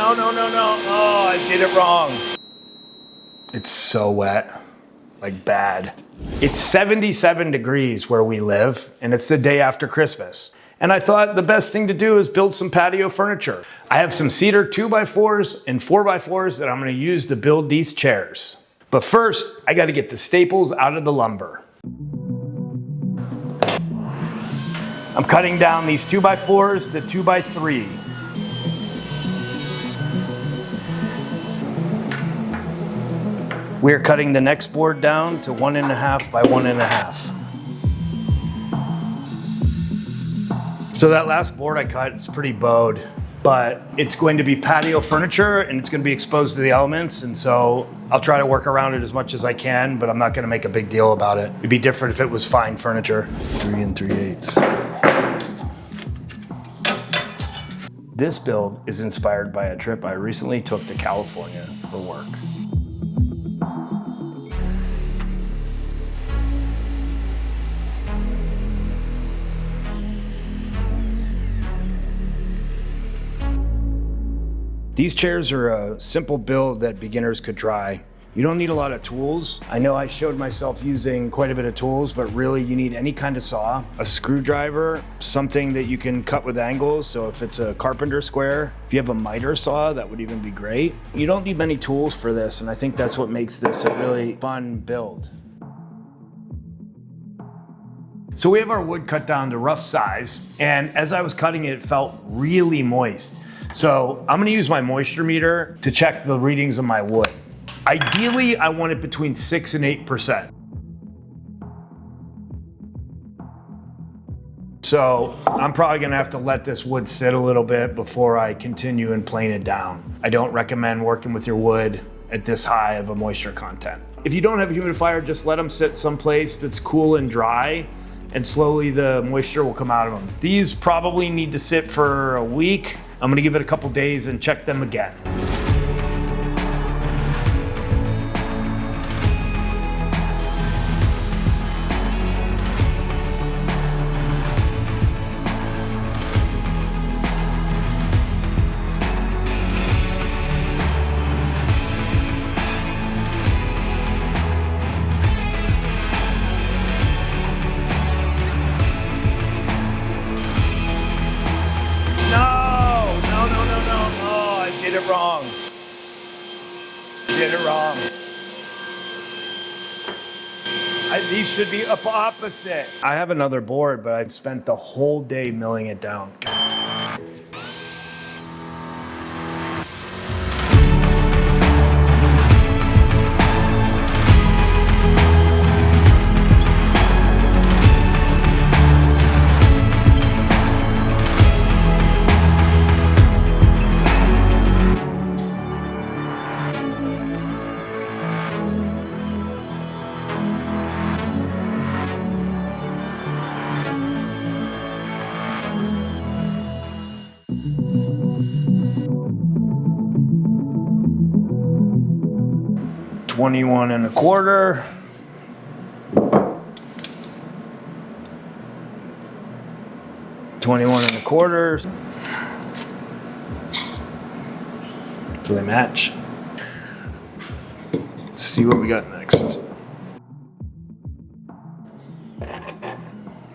no, no, no, no. Oh, I did it wrong. It's so wet, like bad. It's 77 degrees where we live, and it's the day after Christmas. And I thought the best thing to do is build some patio furniture. I have some cedar 2x4s and 4x4s that I'm gonna use to build these chairs. But first, I gotta get the staples out of the lumber. I'm cutting down these 2x4s to 2x3. We're cutting the next board down to 1.5 by 1.5. So that last board I cut, it's pretty bowed, but it's going to be patio furniture and it's going to be exposed to the elements. And so I'll try to work around it as much as I can, but I'm not going to make a big deal about it. It'd be different if it was fine furniture. 3 3/8. This build is inspired by a trip I recently took to California for work. These chairs are a simple build that beginners could try. You don't need a lot of tools. I know I showed myself using quite a bit of tools, but really you need any kind of saw, a screwdriver, something that you can cut with angles. So if it's a carpenter square, if you have a miter saw, that would even be great. You don't need many tools for this, and I think that's what makes this a really fun build. So we have our wood cut down to rough size, and as I was cutting it, it felt really moist. So I'm gonna use my moisture meter to check the readings of my wood. Ideally, I want it between 6 and 8%. So I'm probably gonna have to let this wood sit a little bit before I continue and plane it down. I don't recommend working with your wood at this high of a moisture content. If you don't have a humidifier, just let them sit someplace that's cool and dry, and slowly the moisture will come out of them. These probably need to sit for a week. I'm gonna give it a couple days and check them again. Did it wrong. Did it wrong. These should be up opposite. I have another board, but I've spent the whole day milling it down. $21 1/4. $21 1/4. So they match. Let's see what we got next.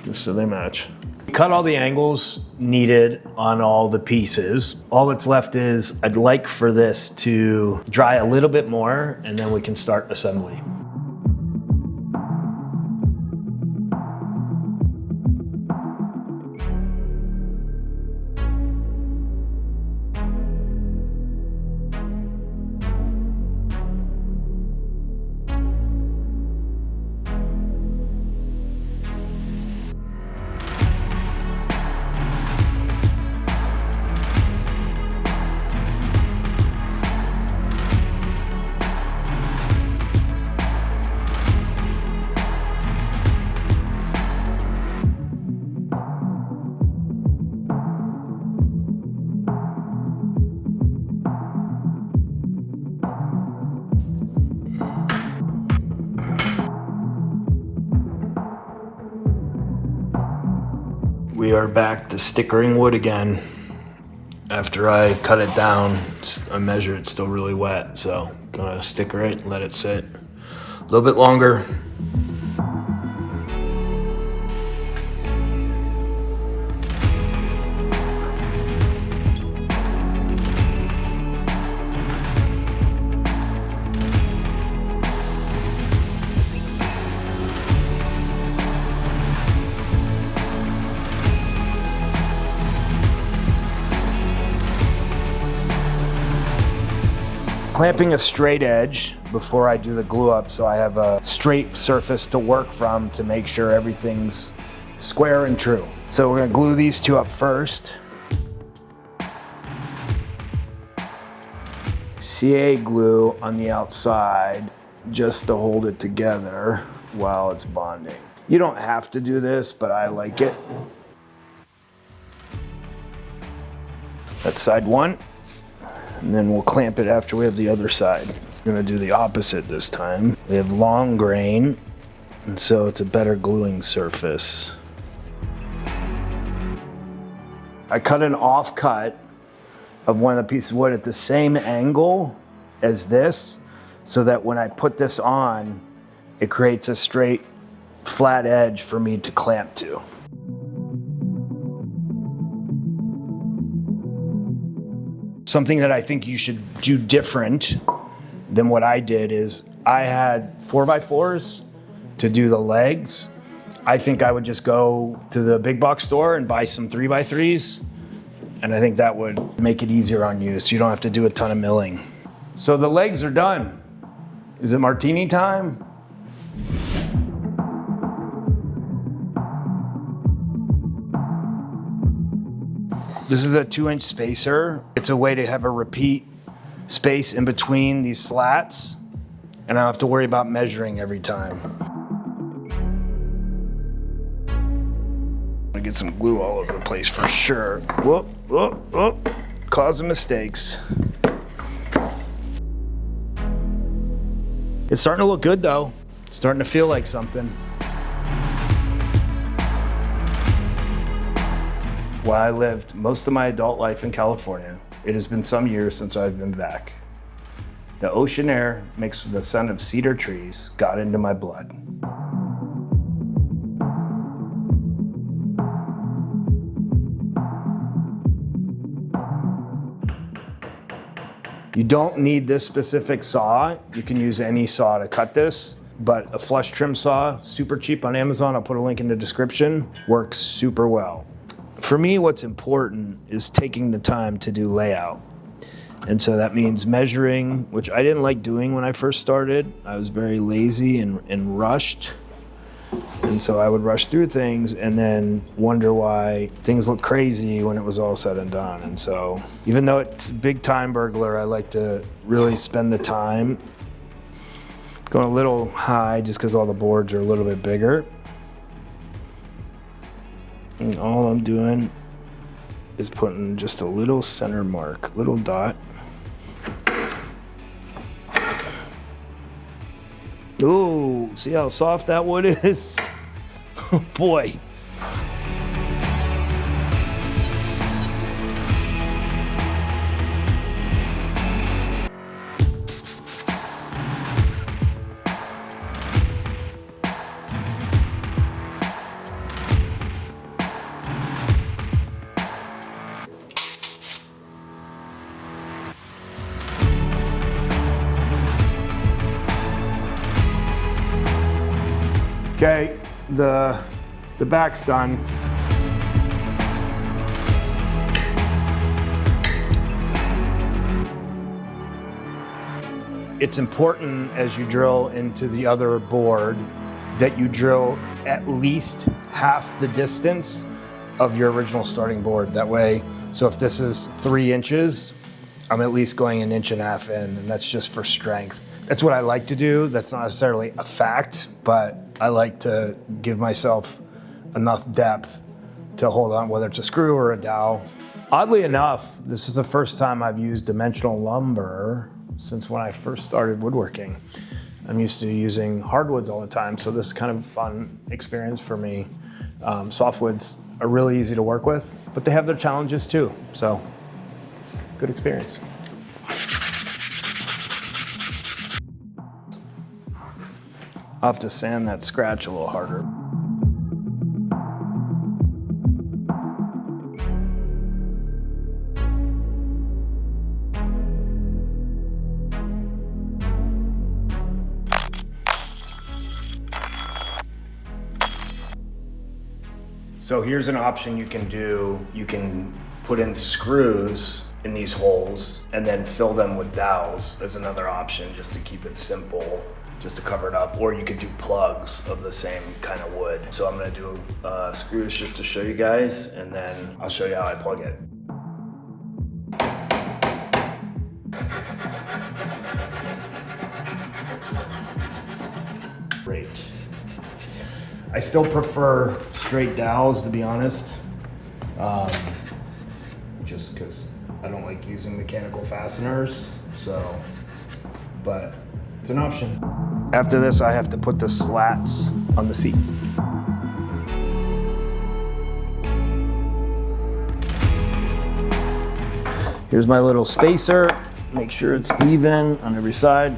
Just so they match. Cut all the angles needed on all the pieces. All that's left is I'd like for this to dry a little bit more, and then we can start assembly. We are back to stickering wood again. After I cut it down, I measure it's still really wet, so I'm gonna sticker it and let it sit a little bit longer. Clamping a straight edge before I do the glue up so I have a straight surface to work from to make sure everything's square and true. So we're gonna glue these two up first. CA glue on the outside just to hold it together while it's bonding. You don't have to do this, but I like it. That's side one. And then we'll clamp it after we have the other side. We're gonna do the opposite this time. We have long grain, and so it's a better gluing surface. I cut an offcut of one of the pieces of wood at the same angle as this, so that when I put this on, it creates a straight, flat edge for me to clamp to. Something that I think you should do different than what I did is I had 4x4s to do the legs. I think I would just go to the big box store and buy some 3x3s. And I think that would make it easier on you so you don't have to do a ton of milling. So the legs are done. Is it martini time? This is a 2-inch spacer. It's a way to have a repeat space in between these slats, and I don't have to worry about measuring every time. I'm gonna get some glue all over the place for sure. Whoop, whoop, whoop, causing mistakes. It's starting to look good though. It's starting to feel like something. While I lived most of my adult life in California, it has been some years since I've been back. The ocean air mixed with the scent of cedar trees got into my blood. You don't need this specific saw. You can use any saw to cut this, but a flush trim saw, super cheap on Amazon, I'll put a link in the description, works super well. For me, what's important is taking the time to do layout. And so that means measuring, which I didn't like doing when I first started. I was very lazy and rushed. And so I would rush through things and then wonder why things look crazy when it was all said and done. And so even though it's a big time burglar, I like to really spend the time. Going a little high just because all the boards are a little bit bigger. And all I'm doing is putting just a little center mark, little dot. Ooh, see how soft that wood is? Oh boy. Okay, the back's done. It's important as you drill into the other board that you drill at least half the distance of your original starting board. That way, so if this is 3 inches, I'm at least going 1.5 inches in, and that's just for strength. That's what I like to do. That's not necessarily a fact, but I like to give myself enough depth to hold on, whether it's a screw or a dowel. Oddly enough, this is the first time I've used dimensional lumber since when I first started woodworking. I'm used to using hardwoods all the time, so this is kind of a fun experience for me. Softwoods are really easy to work with, but they have their challenges too. So good experience. I'll have to sand that scratch a little harder. So here's an option you can do. You can put in screws in these holes and then fill them with dowels as another option, just to keep it simple, just to cover it up. Or you could do plugs of the same kind of wood. So I'm gonna do screws just to show you guys, and then I'll show you how I plug it. Great. I still prefer straight dowels, to be honest, just because I don't like using mechanical fasteners, so, but it's an option. After this, I have to put the slats on the seat. Here's my little spacer. Make sure it's even on every side.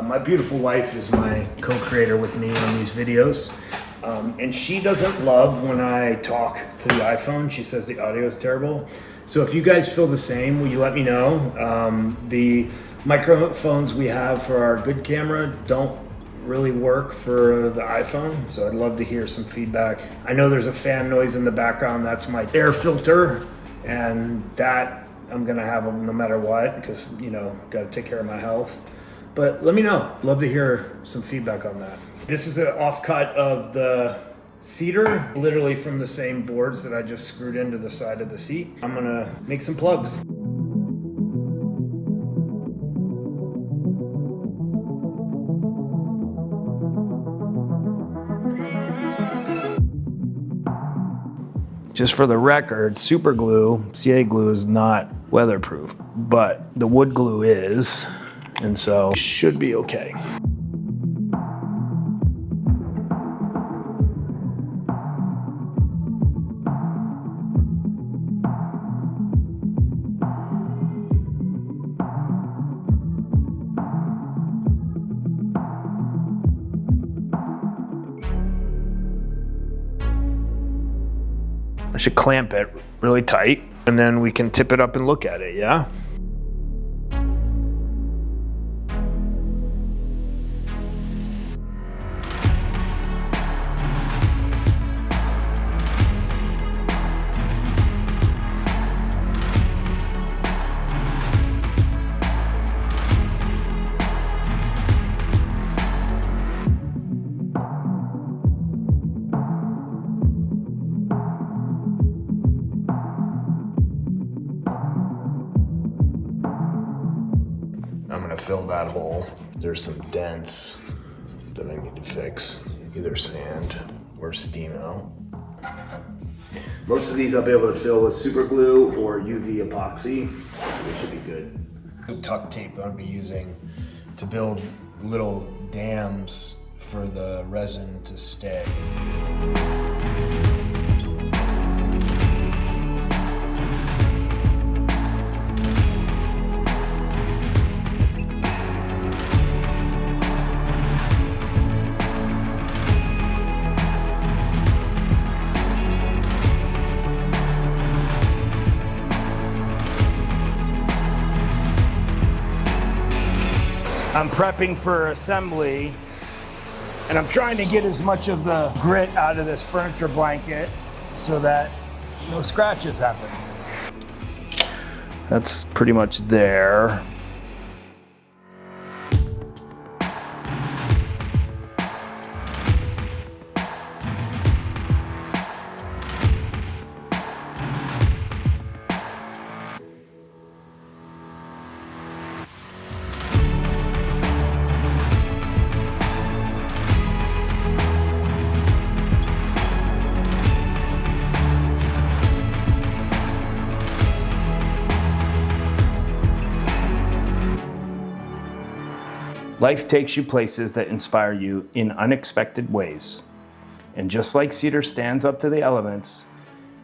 My beautiful wife is my co-creator with me on these videos, and she doesn't love when I talk to the iPhone. She says the audio is terrible. So if you guys feel the same, will you let me know? The microphones we have for our good camera don't really work for the iPhone, so I'd love to hear some feedback. I know there's a fan noise in the background. That's my air filter, and that I'm gonna have them no matter what, because, you know, gotta take care of my health. But let me know. Love to hear some feedback on that. This is an offcut of the cedar, literally from the same boards that I just screwed into the side of the seat. I'm gonna make some plugs. Just for the record, super glue, CA glue, is not weatherproof, but the wood glue is. And so should be okay. I should clamp it really tight, and then we can tip it up and look at it, yeah? I'm gonna fill that hole. There's some dents that I need to fix, either sand or Steno. Most of these I'll be able to fill with super glue or UV epoxy. They should be good. Tuck tape I'm gonna be using to build little dams for the resin to stay. I'm prepping for assembly, and I'm trying to get as much of the grit out of this furniture blanket so that no scratches happen. That's pretty much there. Life takes you places that inspire you in unexpected ways. And just like cedar stands up to the elements,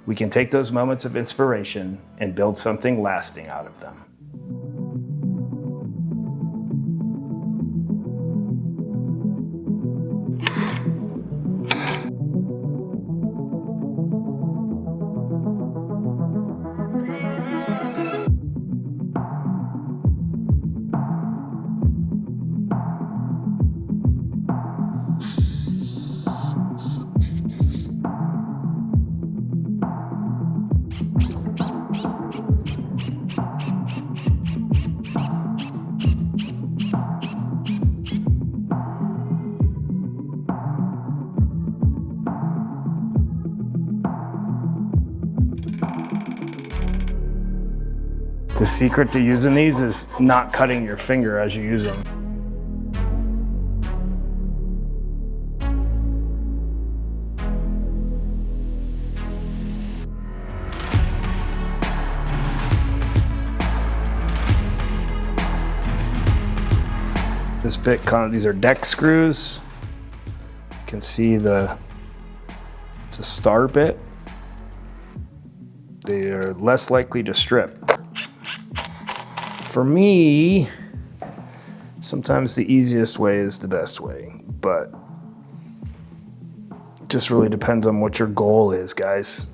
we can take those moments of inspiration and build something lasting out of them. The secret to using these is not cutting your finger as you use them. This bit, these are deck screws. You can see it's a star bit. They are less likely to strip. For me, sometimes the easiest way is the best way, but it just really depends on what your goal is, guys.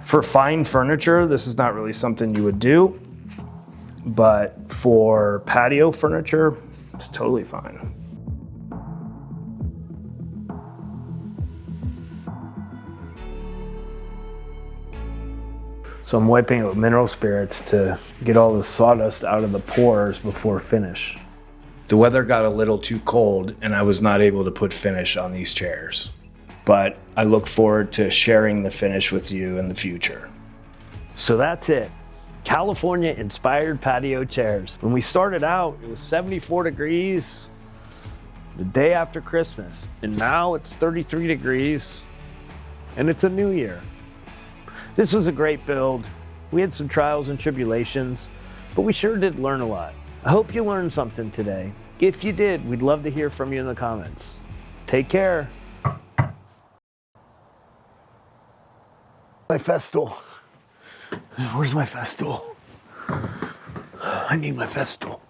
For fine furniture, this is not really something you would do, but for patio furniture, it's totally fine. So I'm wiping it with mineral spirits to get all the sawdust out of the pores before finish. The weather got a little too cold and I was not able to put finish on these chairs, but I look forward to sharing the finish with you in the future. So that's it. California inspired patio chairs. When we started out, it was 74 degrees the day after Christmas, and now it's 33 degrees and it's a new year. This was a great build. We had some trials and tribulations, but we sure did learn a lot. I hope you learned something today. If you did, we'd love to hear from you in the comments. Take care. My Festool. Where's my Festool? I need my Festool.